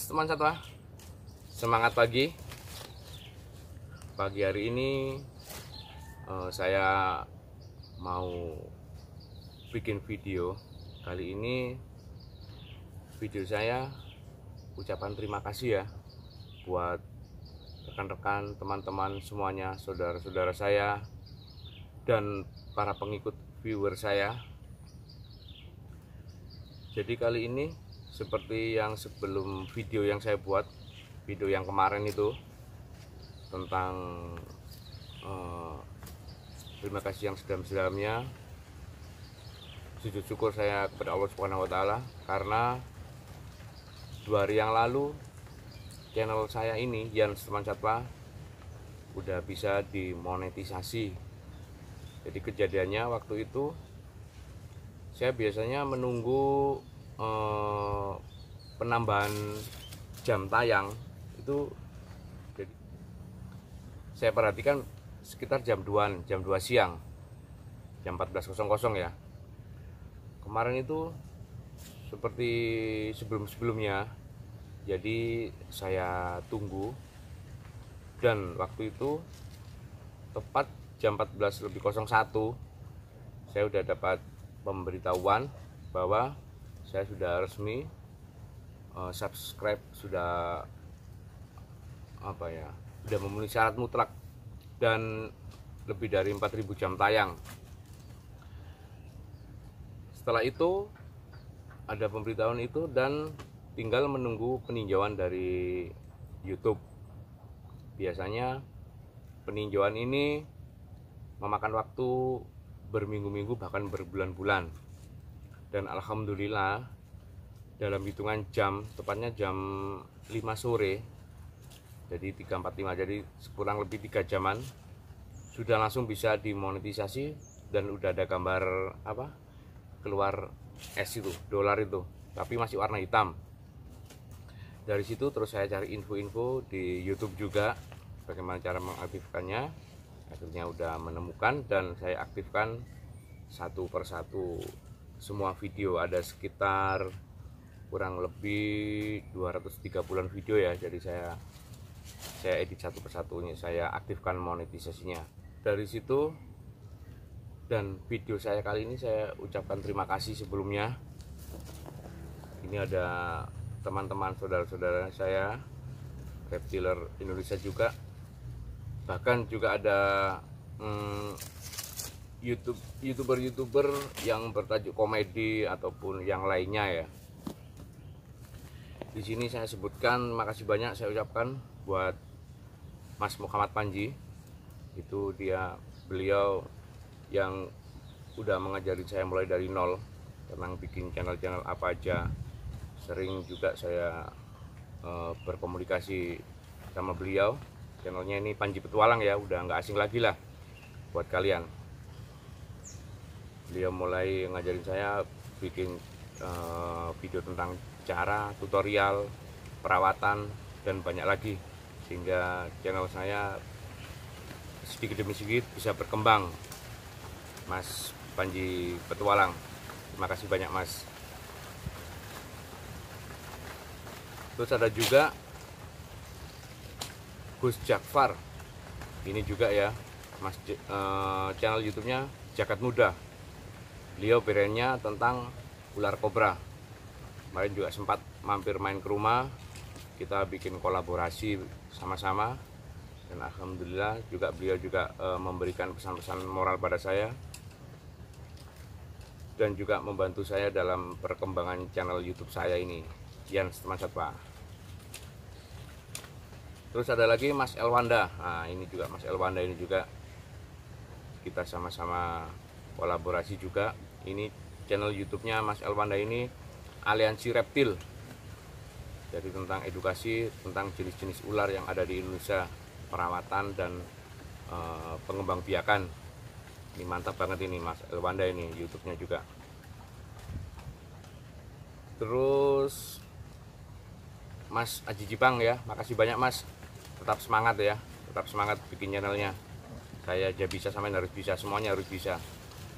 teman satwa, semangat pagi. Pagi hari ini saya mau bikin video. Kali ini video saya ucapan terima kasih ya buat rekan-rekan, teman-teman semuanya, saudara-saudara saya dan para pengikut viewer saya. Jadi kali ini seperti yang sebelum video yang saya buat, video yang kemarin itu tentang terima kasih yang sedalam-sedalamnya, sujud syukur saya kepada Allah Subhanahu wa Ta'ala, karena 2 hari yang lalu channel saya ini Yan Teman Satwa udah bisa dimonetisasi. Jadi kejadiannya waktu itu saya biasanya menunggu penambahan jam tayang itu. Jadi saya perhatikan sekitar jam 2 siang, jam 14.00 ya. Kemarin itu seperti sebelum-sebelumnya, jadi saya tunggu, dan waktu itu tepat jam 14.01 saya udah dapat pemberitahuan bahwa saya sudah resmi subscribe, sudah sudah memenuhi syarat mutlak dan lebih dari 4.000 jam tayang. Setelah itu ada pemberitahuan itu dan tinggal menunggu peninjauan dari YouTube. Biasanya peninjauan ini memakan waktu berminggu-minggu bahkan berbulan-bulan. Dan alhamdulillah dalam hitungan jam, tepatnya jam 5 sore, jadi 3.45, jadi kurang lebih 3 jaman sudah langsung bisa dimonetisasi dan udah ada gambar keluar es itu, dolar itu, tapi masih warna hitam. Dari situ terus saya cari info-info di YouTube juga bagaimana cara mengaktifkannya. Akhirnya udah menemukan dan saya aktifkan satu persatu semua video. Ada sekitar kurang lebih 230-an video ya. Jadi saya edit satu persatunya, saya aktifkan monetisasinya. Dari situ dan video saya kali ini saya ucapkan terima kasih sebelumnya. Ini ada teman-teman saudara-saudara saya reptiler Indonesia juga, bahkan juga ada youtuber yang bertajuk komedi ataupun yang lainnya ya. Di sini saya sebutkan makasih banyak saya ucapkan buat Mas Muhammad Panji. Itu beliau yang udah mengajarin saya mulai dari nol tentang bikin channel-channel apa aja. Sering juga saya berkomunikasi sama beliau. Channelnya ini Panji Petualang ya, udah nggak asing lagi lah buat kalian. Beliau mulai ngajarin saya bikin video tentang cara, tutorial, perawatan, dan banyak lagi, sehingga channel saya sedikit demi sedikit bisa berkembang. Mas Panji Petualang, terima kasih banyak Mas. Terus ada juga Gus Jakfar, ini juga ya Mas, channel YouTube-nya Jagat Muda. Beliau brandnya tentang ular kobra. Kemarin juga sempat mampir main ke rumah, kita bikin kolaborasi sama-sama, dan alhamdulillah juga beliau juga memberikan pesan-pesan moral pada saya dan juga membantu saya dalam perkembangan channel YouTube saya ini, Yan Teman Satwa. Terus ada lagi Mas Elwanda. Nah, ini juga Mas Elwanda, ini juga kita sama-sama kolaborasi juga. Ini channel YouTube-nya Mas Elwanda ini Aliansi Reptil. Jadi tentang edukasi tentang jenis-jenis ular yang ada di Indonesia, perawatan dan pengembangbiakan. Ini mantap banget ini Mas Elwanda ini YouTube-nya juga. Terus Mas Aji Jipang ya, makasih banyak Mas. Tetap semangat ya, tetap semangat bikin channelnya. Saya aja bisa, sampai harus bisa, semuanya harus bisa.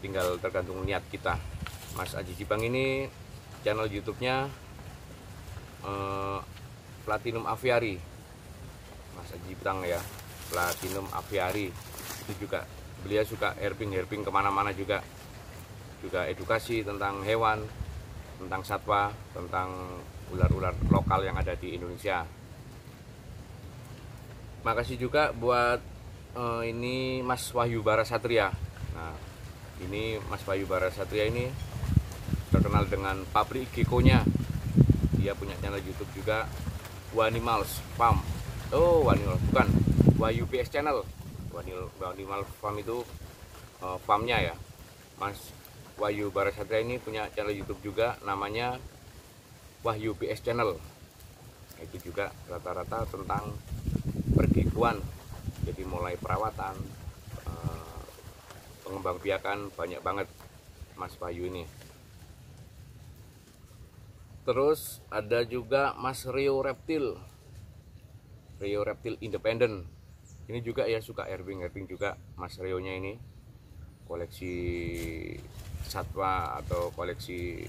Tinggal tergantung niat kita. Mas Aji Jipang ini channel YouTube-nya Platinum Aviary, Mas Haji Bintang ya, Platinum Aviary. Itu juga beliau suka herping kemana-mana juga edukasi tentang hewan, tentang satwa, tentang ular-ular lokal yang ada di Indonesia. Makasih juga buat ini Mas Wahyu Barasatria. Nah, ini Mas Wahyu Barasatria ini terkenal dengan pabrik Gecko-nya. Dia punya channel YouTube juga, Wanimals Farm. Oh, Wanimals bukan, Wahyu PS Channel. Wanimals Farm itu farmnya ya. Mas Wahyu Barasatria ini punya channel YouTube juga, namanya Wahyu PS Channel. Itu juga rata-rata tentang pergikuan, jadi mulai perawatan, pengembangbiakan, banyak banget Mas Wahyu ini. Terus ada juga Mas Rio Reptil Independent. Ini juga ya suka herping juga Mas Rio nya ini, koleksi satwa atau koleksi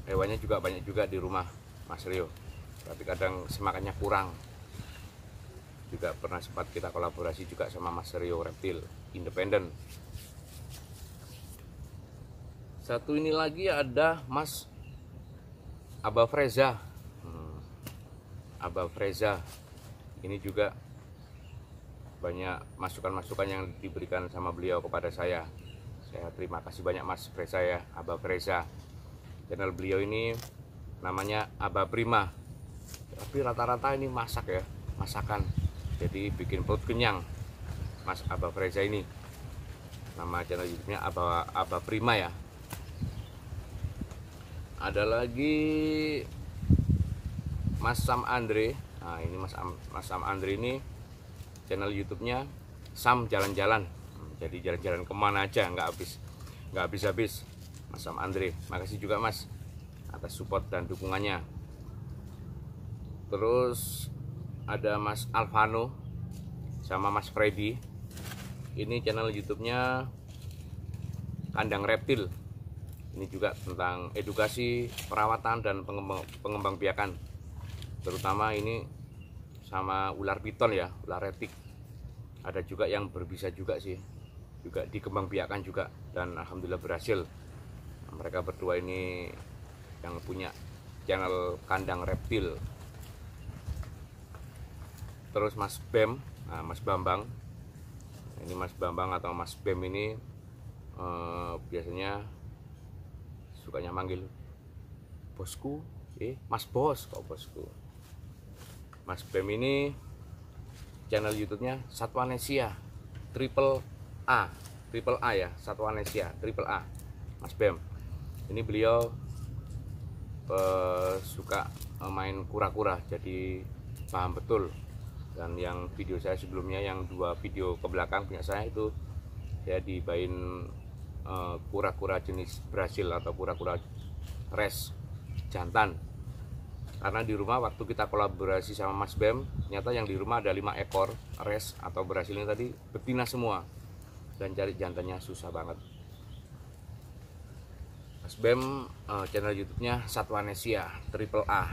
hewannya juga banyak juga di rumah Mas Rio, tapi kadang semakannya kurang. Juga pernah sempat kita kolaborasi juga sama Mas Rio Reptil Independent. Satu ini lagi ada Mas Abah Freza. Abah Freza ini juga banyak masukan-masukan yang diberikan sama beliau kepada saya. Saya terima kasih banyak Mas Freza ya, Abah Freza. Channel beliau ini namanya Abah Prima, tapi rata-rata ini masak ya, masakan, jadi bikin perut kenyang Mas Abah Freza ini. Nama channel YouTube-nya Abah Prima ya. Ada lagi Mas Sam Andre. Nah, ini Mas Sam Andre ini channel YouTube-nya Sam Jalan-Jalan. Jadi jalan-jalan kemana aja, nggak habis-habis Mas Sam Andre. Makasih juga Mas atas support dan dukungannya. Terus ada Mas Alvano sama Mas Freddy. Ini channel YouTube-nya Kandang Reptil. Ini juga tentang edukasi, perawatan dan pengembangbiakan. Terutama ini sama ular piton ya, ular retik. Ada juga yang berbisa juga sih, juga dikembangbiakan juga, dan alhamdulillah berhasil. Mereka berdua ini yang punya channel Kandang Reptil. Terus Mas Bem, nah, Mas Bambang. Ini Mas Bambang atau Mas Bem ini biasanya sukanya manggil bosku, Mas Bos, kok bosku. Mas Bem ini channel YouTube-nya Satwanesia Triple A ya, Satwanesia Triple A. Mas Bem ini beliau suka main kura-kura, jadi paham betul. Dan yang video saya sebelumnya, yang 2 video ke belakang punya saya itu, saya dibain kura-kura jenis Brasil atau kura-kura res jantan. Karena di rumah waktu kita kolaborasi sama Mas Bem, ternyata yang di rumah ada 5 ekor res atau Brasil ini tadi betina semua, dan cari jantannya susah banget. Mas Bem channel YouTube-nya Satwanesia Triple A.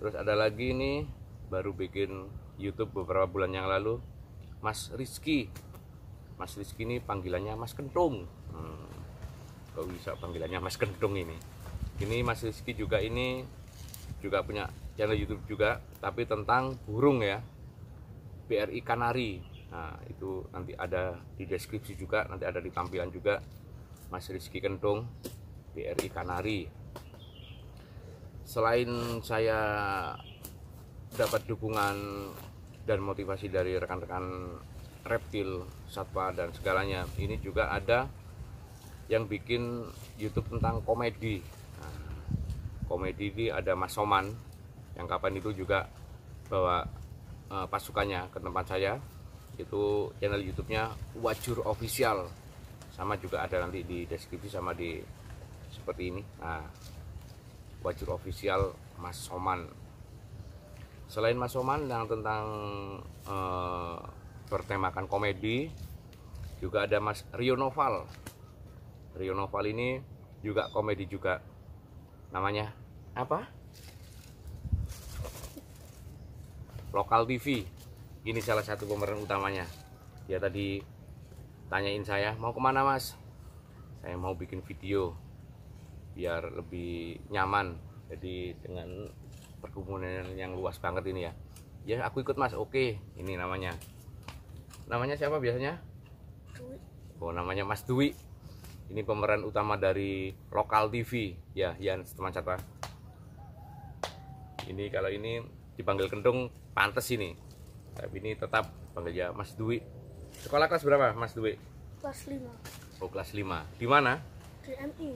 Terus ada lagi nih, baru bikin YouTube beberapa bulan yang lalu, Mas Rizky. Mas Rizky ini panggilannya Mas Kentung. Kok bisa panggilannya Mas Kentung ini? Ini Mas Rizky juga ini juga punya channel YouTube juga, tapi tentang burung ya, BRI Kanari. Nah, itu nanti ada di deskripsi juga, nanti ada di tampilan juga, Mas Rizky Kentung, BRI Kanari. Selain saya dapat dukungan dan motivasi dari rekan-rekan reptil, satwa dan segalanya, ini juga ada yang bikin YouTube tentang komedi. Nah, komedi ini ada Mas Soman yang kapan itu juga bawa pasukannya ke tempat saya. Itu channel YouTube-nya Wajur Official, sama juga ada nanti di deskripsi sama di seperti ini. Nah, Wajur Official Mas Soman. Selain Mas Soman yang tentang bertemakan komedi, juga ada Mas Rio Noval. Rio Noval ini juga komedi juga. Namanya apa? Lokal TV. Ini salah satu pemeran utamanya. Dia tadi tanyain saya, mau kemana mas? Saya mau bikin video biar lebih nyaman. Jadi dengan perkebunan yang luas banget ini ya. Ya aku ikut mas, oke. Ini namanya. Namanya siapa biasanya? Dwi. Oh namanya Mas Dwi. Ini pemeran utama dari Lokal TV. Ya Yan teman sapa. Ini kalau ini dipanggil Kendung pantes ini. Tapi ini tetap panggil ya Mas Dwi. Sekolah kelas berapa Mas Dwi? Kelas 5. Oh kelas 5. Di mana? Di MI.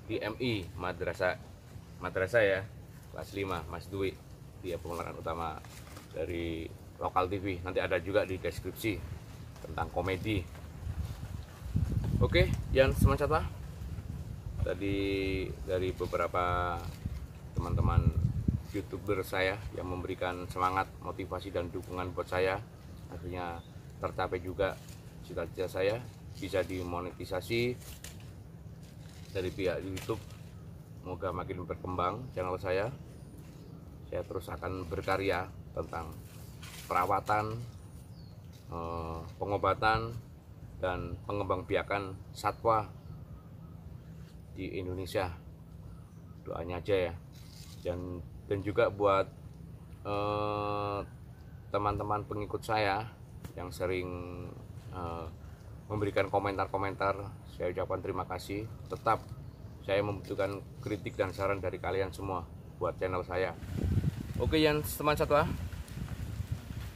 Di MI Madrasah ya. Kelas 5 Mas Dwi. Dia pemeran utama dari Lokal TV. Nanti ada juga di deskripsi tentang komedi. Oke, Yan teman sapa. Tadi dari beberapa teman-teman YouTuber saya yang memberikan semangat, motivasi dan dukungan buat saya, akhirnya tercapai juga cita-cita saya bisa dimonetisasi dari pihak YouTube. Semoga makin berkembang channel saya. Saya terus akan berkarya tentang perawatan, pengobatan dan pengembangbiakan satwa di Indonesia. Doanya aja ya. Dan juga buat teman-teman pengikut saya yang sering memberikan komentar-komentar, saya ucapkan terima kasih. Tetap saya membutuhkan kritik dan saran dari kalian semua buat channel saya. Oke Yan teman satwa,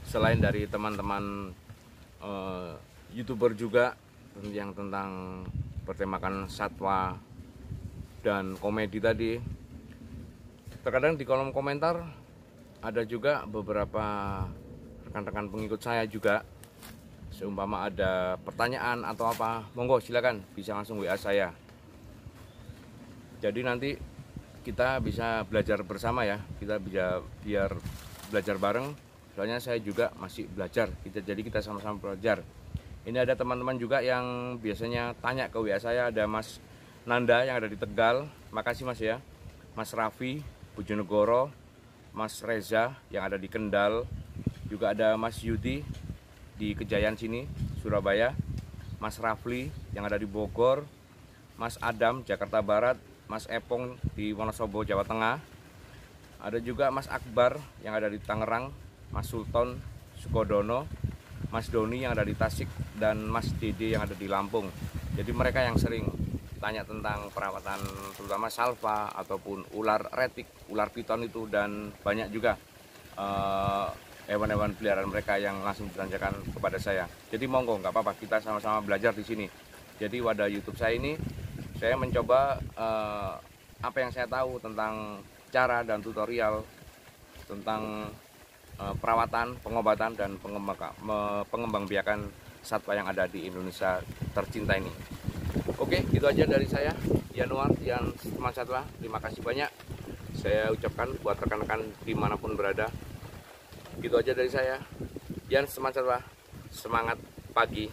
selain dari teman-teman YouTuber juga yang tentang bertemakan satwa dan komedi tadi, terkadang di kolom komentar ada juga beberapa rekan-rekan pengikut saya juga, seumpama ada pertanyaan atau apa, monggo silakan bisa langsung WA saya. Jadi nanti kita bisa belajar bersama ya, kita bisa biar belajar bareng. Soalnya saya juga masih belajar, jadi kita sama-sama belajar. Ini ada teman-teman juga yang biasanya tanya ke WA saya, ada Mas Nanda yang ada di Tegal, makasih Mas ya. Mas Raffi Bojonegoro, Mas Reza yang ada di Kendal, juga ada Mas Yudi di Kejayaan sini, Surabaya, Mas Rafli yang ada di Bogor, Mas Adam Jakarta Barat, Mas Epong di Wonosobo Jawa Tengah, ada juga Mas Akbar yang ada di Tangerang, Mas Sultan Sukodono, Mas Doni yang ada di Tasik, dan Mas Dede yang ada di Lampung. Jadi mereka yang sering tanya tentang perawatan terutama salva ataupun ular retik, ular piton itu, dan banyak juga hewan-hewan peliharaan mereka yang langsung ditanyakan kepada saya. Jadi monggo, nggak apa-apa, kita sama-sama belajar di sini. Jadi wadah YouTube saya ini, saya mencoba apa yang saya tahu tentang cara dan tutorial tentang perawatan, pengobatan dan pengembangbiakan satwa yang ada di Indonesia tercinta ini. Oke, gitu aja dari saya, Yanuar, yang teman satwa. Terima kasih banyak saya ucapkan buat rekan-rekan dimanapun berada. Gitu aja dari saya, Yan teman satwa. Semangat pagi.